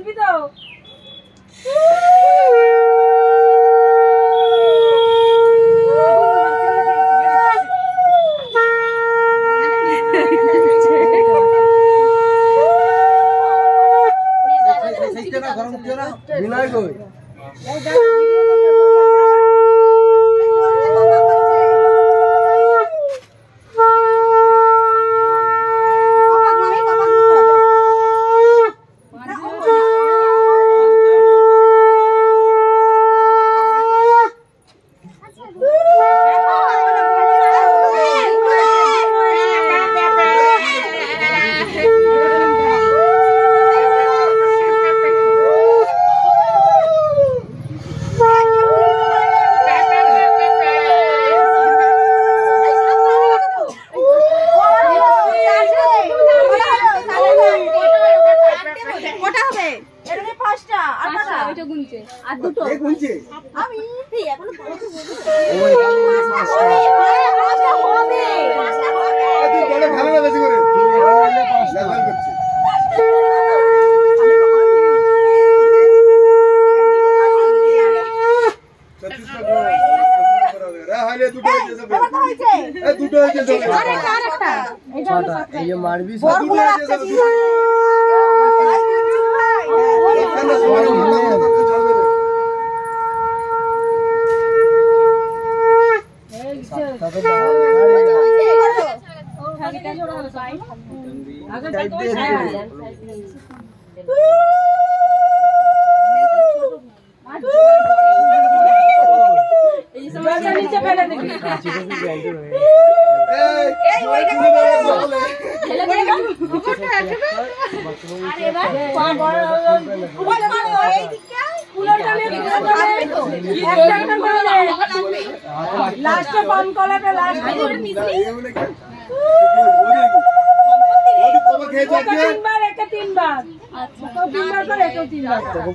দিবি তো বিনয় কই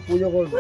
পুজো করবে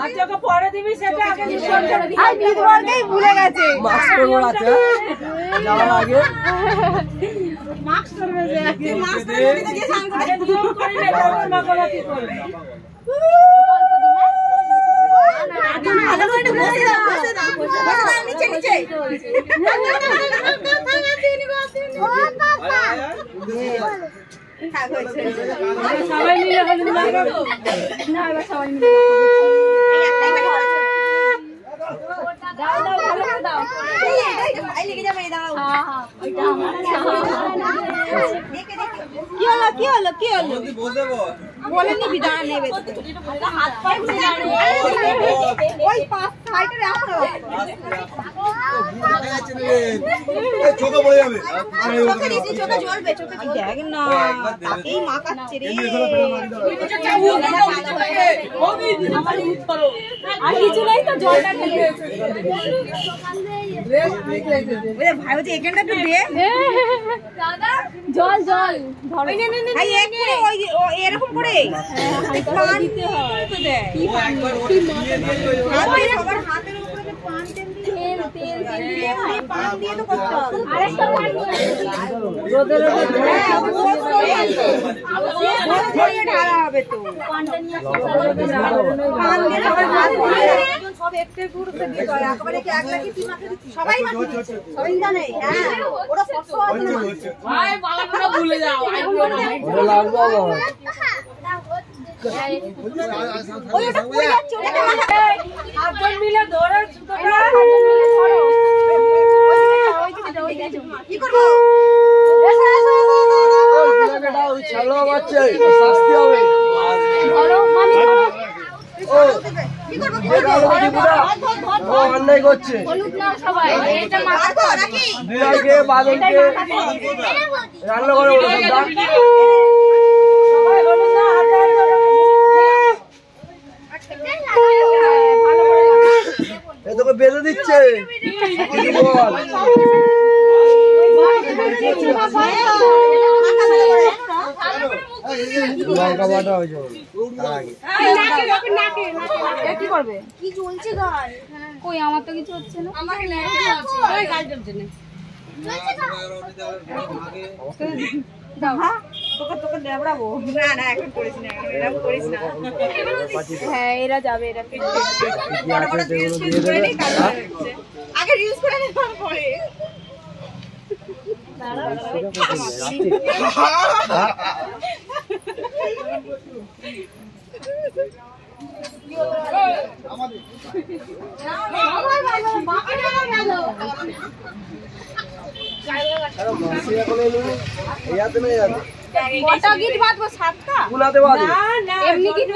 আচ্ছা ওকে পরে দিবি সেটা আগে নিশ্চয় করে দিবি। আর বিদবর্গেই ভুলে গেছে মাস্ক পরবো আছে যাওয়ার আগে মাস্ক পরবে যে মাস্ক পরে দিয়ে স্নান করে নিয়ম করে নে তারপর মাগলাতি করবে। সবাই মিলে না এবার সবাই মিলে দাও দাও ভালো করে দাও ভাই লেগে যাবে দাও। হ্যাঁ হ্যাঁ এটা আমার কি হলো বলে নিবি দাঁড়া নেবে হাত পায়ে ঘুরে দাঁড়িয়ে ওই পাঁচ সাইডে রাখো চোখে পড়ে যাবে চোখে দিছি চোখে জ্বলবে দেখ না তাকেই মাখাচ্ছে রে আমার ইউজ করো আর কিছু নাই তো জলটা ঢেলে ওরে ভাই ওই এখানটা একটু দে দাদা জল জল ধরো ভাই এক করে ওই এরকম করে পান দিতে হয় তো দে সবার হাতের উপরে পান তেল দিয়ে পান দিয়ে তো করতে হবে আরেকটা পান রোদে রোদে ঢালা হবে তো পানটা নিয়ে পান দিয়ে সবার হাত সব একটু গুরুত্ব দিয়ে করে একবারে কি এক লাখি তিন লাখি সবাই সবাই জানে হ্যাঁ ওরা কষ্ট হয় না ভাই বালাগুলো ভুলে যাও ওটা লাগবে আবার ওইটা পুরো যাচ্ছে ওটা হাতজন মিলে ধরো সুতোটা ওইদিকে কি করব ওই ছালো বাচ্চা শাস্তি হবে ধরো মামি ধরো ও ও অন্যায় করছে হলুদ না সবাই এটা মাথা রাখি বিয়াকে বাদলকে রান্না করে ওটা সবাই হলুদ না হাতে ভালো করে এ তোকে বেঁধে দিচ্ছে কি বল লঙ্কা বাটা হয়েছে কি করবে কি চলছে গাল কই আমার তো কিছু হচ্ছে না আমাকে না ওই গাল চলছে না দাও তোকে দেবড়াবো না না এখন করিস না এরকম করিস না হ্যাঁ এরা যাবে এরা আগে রিলস করে নে পরে কটা গিট বাঁধবো সাতটা গুলাতে বাদ এমনি গিট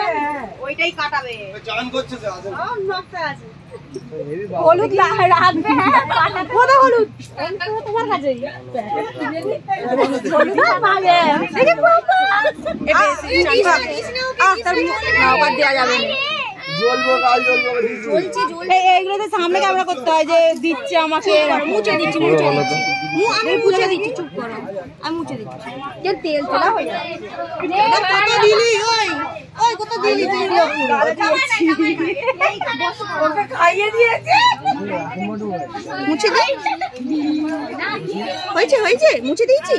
ওইটাই কাটাবে চান করছে যে আছে হলুদ রাখবে কাটা কোন হলুদ তোমার কাছে হলুদ মাগে দেখে বাবা আবার দেয়া যাবে না জ্বলবো কাল জ্বলবো এইগুলোতে সামনে ক্যামেরা করতে হয় যে দিচ্ছে আমাকে মুছে দিচ্ছি আমি মুছে দিচ্ছি চুপ করো আমি মুছে দিচ্ছি যে তেল তোলা হয়ে যায় কত দিলি ওই কত দিলি ওকে খাইয়ে দিয়েছে মুছে দিই হয়েছে মুছে দিয়েছি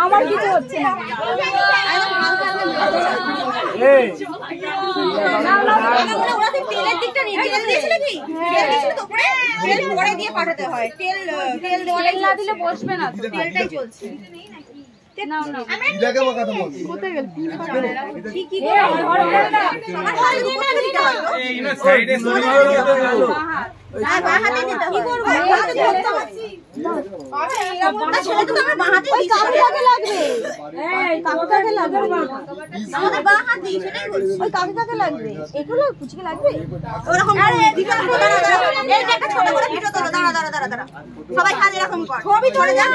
আমার কিছু হচ্ছে না তেলের দিকটা নিয়ে তেল দিয়েছিল কি তেল পরে দিয়ে পাঠাতে হয় তেল না দিলে বসবে না তেলটাই চলছে দিদাকে মাখাতে বল। সবাই কাজ এরকম কর ছবি চলে যায়